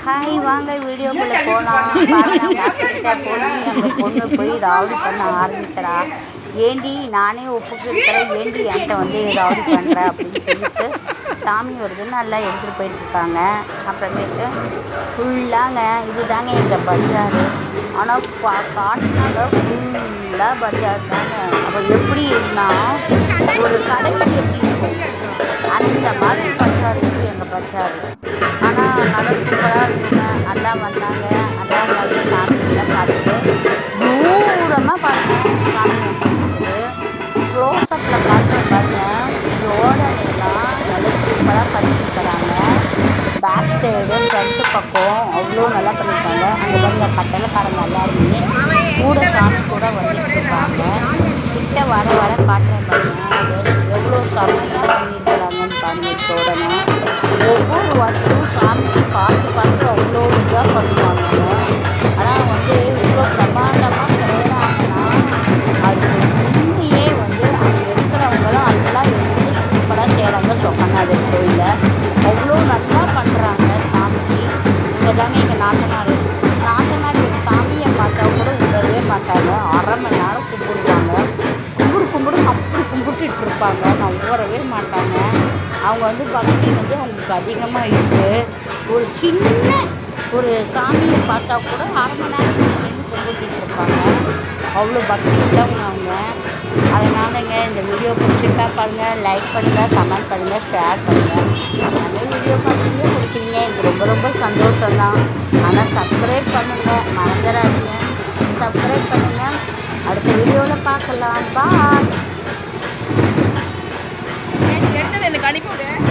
Hi வாங்க வீடியோக்குள்ளே போகலாம். பாருங்க அவங்க அப்பா போய் எங்கள் பொண்ணு போய் ரவுடி பண்ண ஆரம்பிக்கிறா. ஏண்டி நானே ஒப்புக்கு இருக்கிறேன், ஏண்டி என்கிட்ட வந்து ரவுடி பண்ணுற அப்படின்னு சொல்லிட்டு சாமி வருதுன்னு நல்லா எடுத்துகிட்டு போயிட்டுருக்காங்க. அப்புறமேட்டு ஃபுல்லாங்க இதுதாங்க எங்கள் பஜாரு. ஆனால் காட்டினாங்க ஃபுல்லாக பஜார் தாங்க. அப்போ எப்படி இருந்தால் ஒரு கடைக்கு எப்படி இருக்கும் அந்த மாதிரி பஜார் இருக்குது எங்கள் பஜாரு. ஆனால் நல்லா சூப்பராக இருக்குங்க. நல்லா வந்தாங்க, நல்லா வந்து சாமியெல்லாம் பார்த்துட்டு தூரமாக பாருங்கள் சாமி வந்துருக்குது. க்ளோஸ்அப்பில் பார்த்து பாருங்கள் ரோடெல்லாம் நல்லா சூப்பராக பண்ணிட்டுருக்குறாங்க. பேக் சைடு ஃப்ரண்ட்டு பக்கம் அவ்வளோ நல்லா பண்ணியிருக்காங்க. அங்கே பாருங்க கட்டளைக்காரங்க எல்லாருமே கூட சாமி கூட வந்துட்டு இருக்காங்க. கிட்ட வர வர காட்டுறேன் பாருங்க எவ்வளோ செம்மையாக பண்ணியிருக்கிறாங்கன்னு பாருங்க. உடனே ஒவ்வொரு வருஷமும் சாமிக்கு பார்த்து பார்த்து அவ்வளோ இதாக பண்ணுவாங்க. ஆனால் வந்து இவ்வளோ பிரமாண்டமாக செய்கிறாங்கன்னா அதுக்கு உண்மையே வந்து அங்கே இருக்கிறவங்களும் அதெல்லாம் வந்து சூப்பராக செய்கிறாங்க. சொக்கநாதர் கோயிலில் அவ்வளோ நல்லா பண்ணுறாங்க சாமிக்கு. இங்கே தாங்க எங்கள் நாத்தனார் சாமியை பார்த்தா கூட விடவே மாட்டாங்க. அரை மணி நேரம் கும்பிடுவாங்க. கும்பிடு அப்படி கும்பிட்டுட்டு இருப்பாங்க. நான் ஊறவே மாட்டாங்க. அவங்க வந்து பக்தி வந்து அவங்களுக்கு அதிகமாக இருக்குது. ஒரு சின்ன ஒரு சாமியை பார்த்தா கூட அரை மணி நேரத்துக்கு நின்று கும்பிட்டுட்டு இருப்பாங்க. அவ்வளோ பக்தி உள்ளவங்க அவங்க. அதனாலங்க இந்த வீடியோ பிடிச்சிருக்கா பாருங்கள், லைக் பண்ணுங்கள், கமெண்ட் பண்ணுங்கள், ஷேர் பண்ணுங்கள். நிறைய வீடியோ பார்த்துங்க பிடிக்கிறீங்க, எனக்கு ரொம்ப ரொம்ப சந்தோஷம்தான். ஆனால் சப்ஸ்கிரைப் பண்ணுங்கள், மறந்துடாதீங்க. சப்ஸ்கிரைப் பண்ணுங்கள். அடுத்த வீடியோவில் பார்க்கலாம். பாய். எடுத்தது எனக்கு அனுப்பி விடு.